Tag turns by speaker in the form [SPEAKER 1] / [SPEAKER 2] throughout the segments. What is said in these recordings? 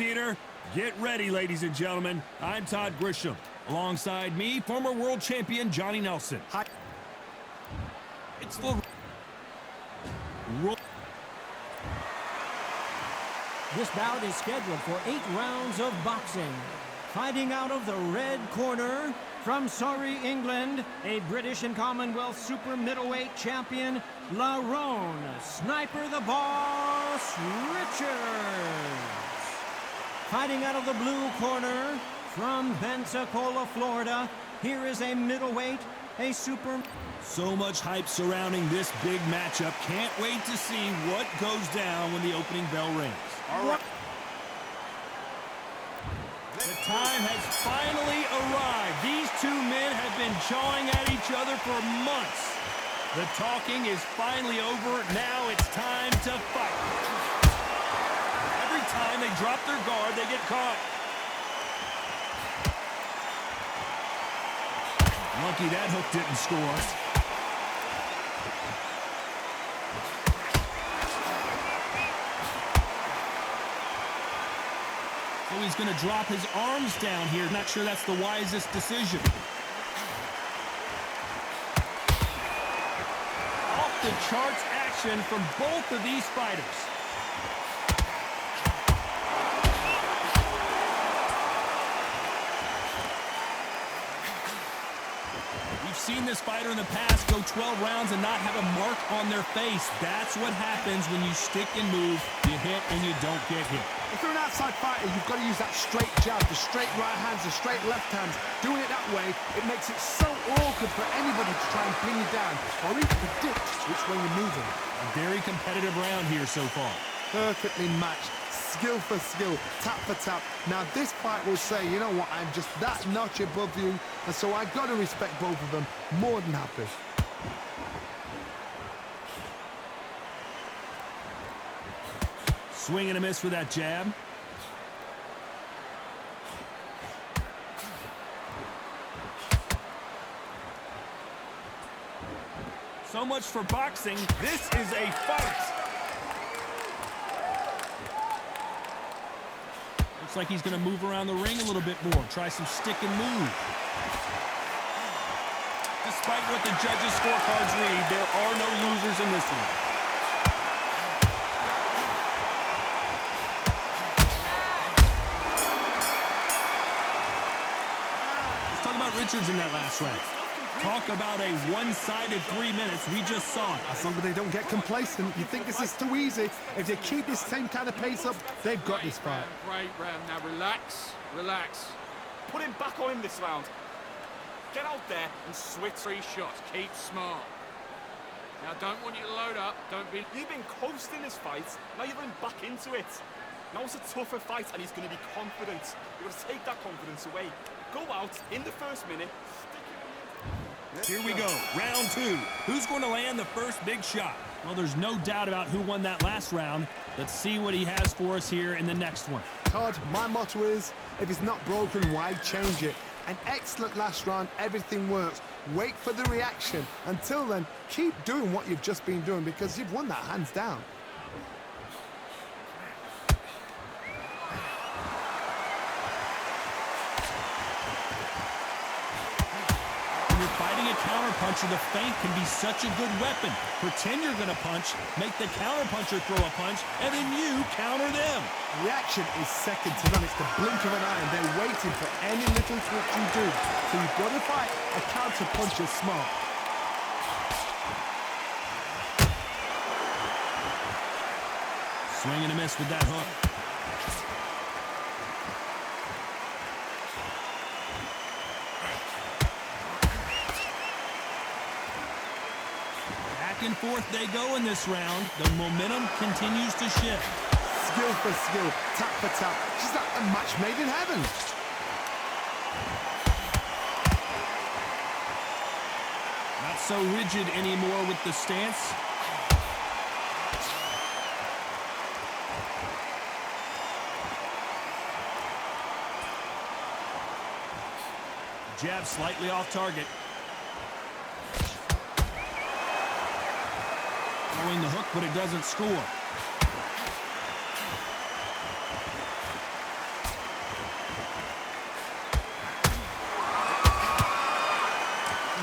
[SPEAKER 1] theater. Get ready, ladies and gentlemen. I'm Todd Grisham. Alongside me, former world champion Johnny Nelson.
[SPEAKER 2] Hi.
[SPEAKER 1] It's the...
[SPEAKER 3] This bout is scheduled for 8 rounds of boxing. Fighting out of the red corner, from Surrey, England, a British and Commonwealth super middleweight champion, Lerone Sniper the Boss Richards. Fighting out of the blue corner, from Pensacola, Florida, here is a middleweight, a super...
[SPEAKER 1] So much hype surrounding this big matchup. Can't wait to see what goes down when the opening bell rings.
[SPEAKER 2] All right.
[SPEAKER 1] The time has finally arrived. These two men have been jawing at each other for months. The talking is finally over. Now it's time to fight. Every time they drop their guard, they get caught. Lucky that hook didn't score. So he's going to drop his arms down here. Not sure that's the wisest decision. Off the charts action from both of these fighters. We've seen this fighter in the past go 12 rounds and not have a mark on their face. That's what happens when you stick and move. You hit and you don't get hit.
[SPEAKER 2] If you're an outside fighter, you've got to use that straight jab, the straight right hands, the straight left hands. Doing it that way, it makes it so awkward for anybody to try and pin you down or even predict which way you're moving.
[SPEAKER 1] A very competitive round here so far.
[SPEAKER 2] Perfectly matched, skill for skill, tap for tap. Now this fight will say, you know what, I'm just that notch above you, and so I've got to respect both of them. More than happy.
[SPEAKER 1] Swing and a miss with that jab. So much for boxing. This is a fight. Looks like he's going to move around the ring a little bit more. Try some stick and move. Despite what the judges' scorecards read, there are no losers in this one. Richards in that last round. Talk about a one-sided 3 minutes. We just saw it.
[SPEAKER 2] As long as they don't get complacent, you think this is too easy. If they keep this same kind of pace up, they've got this fight.
[SPEAKER 4] Great round. Now relax, relax.
[SPEAKER 5] Put him back on him this round. Get out there and switch
[SPEAKER 4] 3 shots. Keep smart. Now don't want you to load up. Don't be...
[SPEAKER 5] You've been coasting this fight. Now you're going back into it. Now it's a tougher fight and he's going to be confident. You've got to take that confidence away. Go out in the first minute.
[SPEAKER 1] Here we go, round 2. Who's going to land the first big shot? Well, there's no doubt about who won that last round. Let's see what he has for us here in the next one.
[SPEAKER 2] Todd, my motto is, if it's not broken, why change it? An excellent last round, everything works. Wait for the reaction. Until then, keep doing what you've just been doing because you've won that hands down.
[SPEAKER 1] Fighting a counterpuncher, the feint can be such a good weapon. Pretend you're going to punch, make the counterpuncher throw a punch, and then you counter them.
[SPEAKER 2] Reaction is second to none. It's the blink of an eye, and they're waiting for any little twitch you do. So you've got to fight a counterpuncher smart.
[SPEAKER 1] Swing and a miss with that hook. Back and forth they go in this round. The momentum continues to shift.
[SPEAKER 2] Skill for skill, tap for tap. She's like a match made in heaven.
[SPEAKER 1] Not so rigid anymore with the stance. Jab slightly off target. Throwing the hook, but it doesn't score.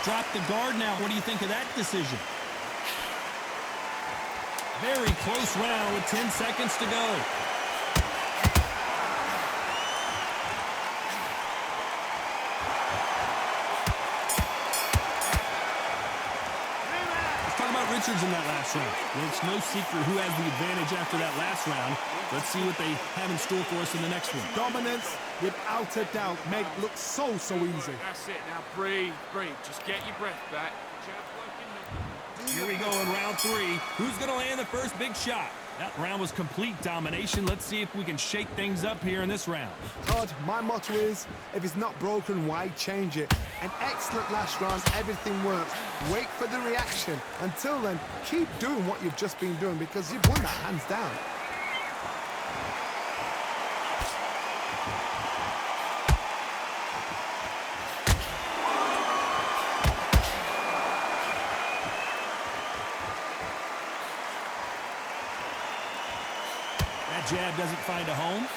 [SPEAKER 1] dropped the guard now. What do you think of that decision? Very close round with 10 seconds to go. Richards in that last round. Well, it's no secret who has the advantage after that last round. Let's see what they have in store for us in the next one.
[SPEAKER 2] Dominance, without a doubt, make it look so easy.
[SPEAKER 4] That's it. Now breathe, breathe. Just get your breath back.
[SPEAKER 1] Here we go in round 3. Who's going to land the first big shot? That round was complete domination. Let's see if we can shake things up here in this round.
[SPEAKER 2] Todd, my motto is, if it's not broken, why change it? An excellent last round, everything works. Wait for the reaction. Until then, keep doing what you've just been doing because you've won that hands down.
[SPEAKER 1] That jab doesn't find a home.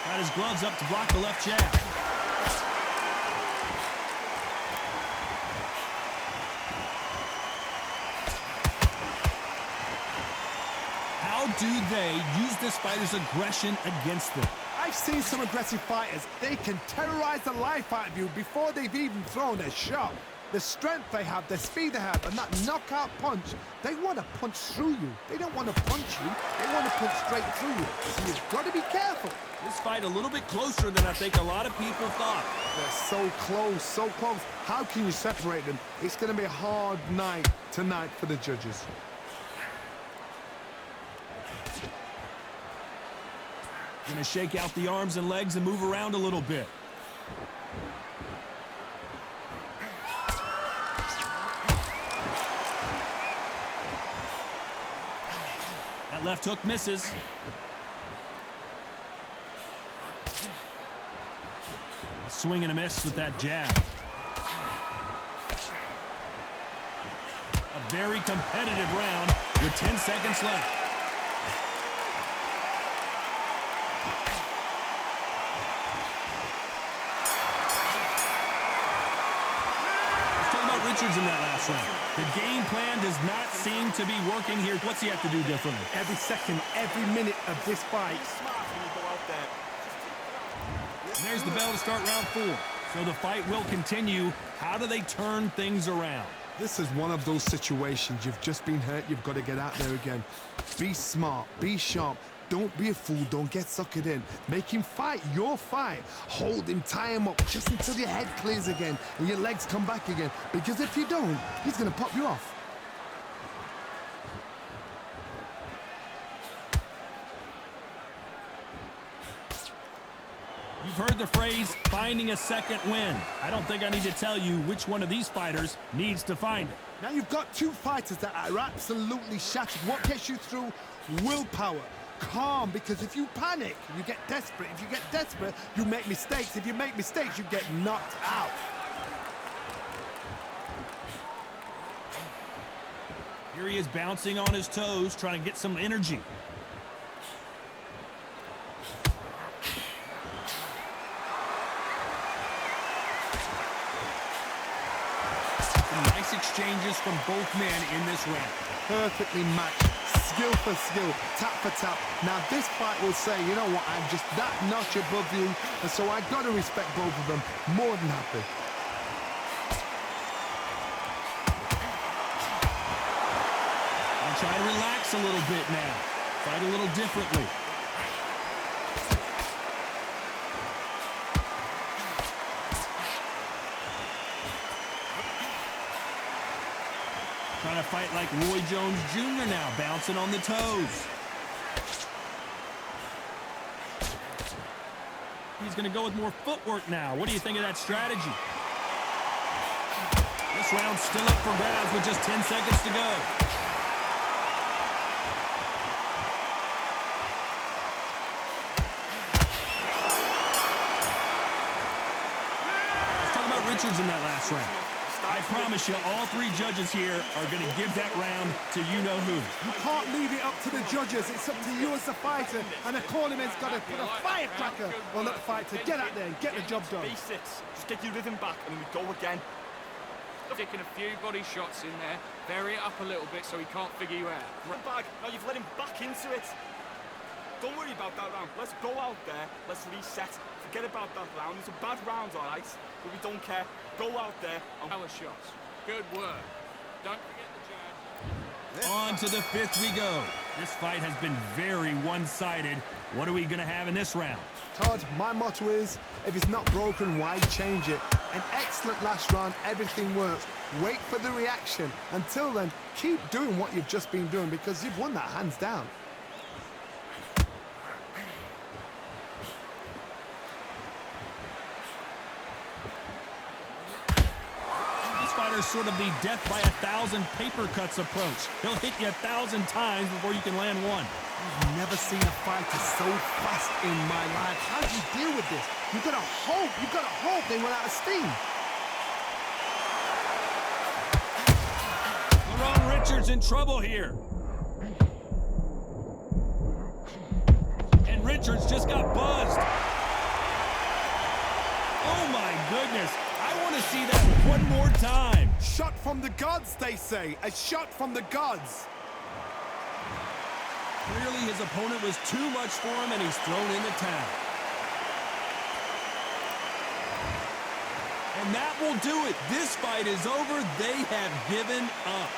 [SPEAKER 1] Got his gloves up to block the left jab. How do they use this fighter's aggression against them?
[SPEAKER 2] I've seen some aggressive fighters. They can terrorize the life out of you before they've even thrown a shot. The strength they have, the speed they have, and that knockout punch, they want to punch through you. They don't want to punch you. They want to punch straight through you. So you've got to be careful.
[SPEAKER 1] This fight a little bit closer than I think a lot of people thought.
[SPEAKER 2] They're so close, so close. How can you separate them? It's going to be a hard night tonight for the judges.
[SPEAKER 1] Going to shake out the arms and legs and move around a little bit. That left hook misses. A swing and a miss with that jab. A very competitive round with 10 seconds left. Richards in that last round. The game plan does not seem to be working here. What's he have to do differently?
[SPEAKER 2] Every second, every minute of this fight.
[SPEAKER 1] And there's the bell to start round 4. So the fight will continue. How do they turn things around?
[SPEAKER 2] This is one of those situations. You've just been hurt. You've got to get out there again. Be smart. Be sharp. Don't be a fool. Don't get suckered in. Make him fight your fight. Hold him, tie him up just until your head clears again and your legs come back again. Because if you don't, he's going to pop you off.
[SPEAKER 1] You've heard the phrase, finding a second win. I don't think I need to tell you which one of these fighters needs to find it.
[SPEAKER 2] Now you've got two fighters that are absolutely shattered. What gets you through? Willpower. Calm, because if you panic, you get desperate. If you get desperate, you make mistakes. If you make mistakes, you get knocked out.
[SPEAKER 1] Here he is bouncing on his toes, trying to get some energy. Some nice exchanges from both men in this round.
[SPEAKER 2] Perfectly matched. Skill for skill, tap for tap. Now this fight will say, you know what, I'm just that notch above you, and so I got to respect both of them. More than happy.
[SPEAKER 1] I'll try to relax a little bit now. Fight a little differently. Trying to fight like Roy Jones Jr. now, bouncing on the toes. He's going to go with more footwork now. What do you think of that strategy? This round's still up for grabs with just 10 seconds to go. Let's talk about Richards in that last round. I promise you, all three judges here are going to give that round to you-know-who.
[SPEAKER 2] You can't leave it up to the judges. It's up to you as the fighter, and the cornerman's got to put a firecracker on that fight to get out there and get the job done.
[SPEAKER 5] Basics. Just get your rhythm back, and then we go again.
[SPEAKER 4] Sticking a few body shots in there. Vary it up a little bit so he can't figure you out.
[SPEAKER 5] Run back. Now you've let him back into it. Don't worry about that round. Let's go out there. Let's reset. Forget about that round. It's a bad round, all right? But we don't care. Go out there and
[SPEAKER 4] Power shots. Good work. Don't forget the jab.
[SPEAKER 1] On to the fifth we go. This fight has been very one-sided. What are we going to have in this round?
[SPEAKER 2] Todd, my motto is, if it's not broken, why change it? An excellent last round, everything works. Wait for the reaction. Until then, keep doing what you've just been doing because you've won that hands down.
[SPEAKER 1] This fighter's sort of the death by 1,000 paper cuts approach. He'll hit you 1,000 times before you can land one.
[SPEAKER 2] I've never seen a fighter so fast in my life. How do you deal with this? You've got to hope they run out of steam.
[SPEAKER 1] Lerone Richards in trouble here. And Richards just got buzzed. Oh my goodness. I want to see that one more time.
[SPEAKER 2] Shot from the gods, they say. A shot from the gods.
[SPEAKER 1] Clearly his opponent was too much for him and he's thrown in the towel. And that will do it. This fight is over. They have given up.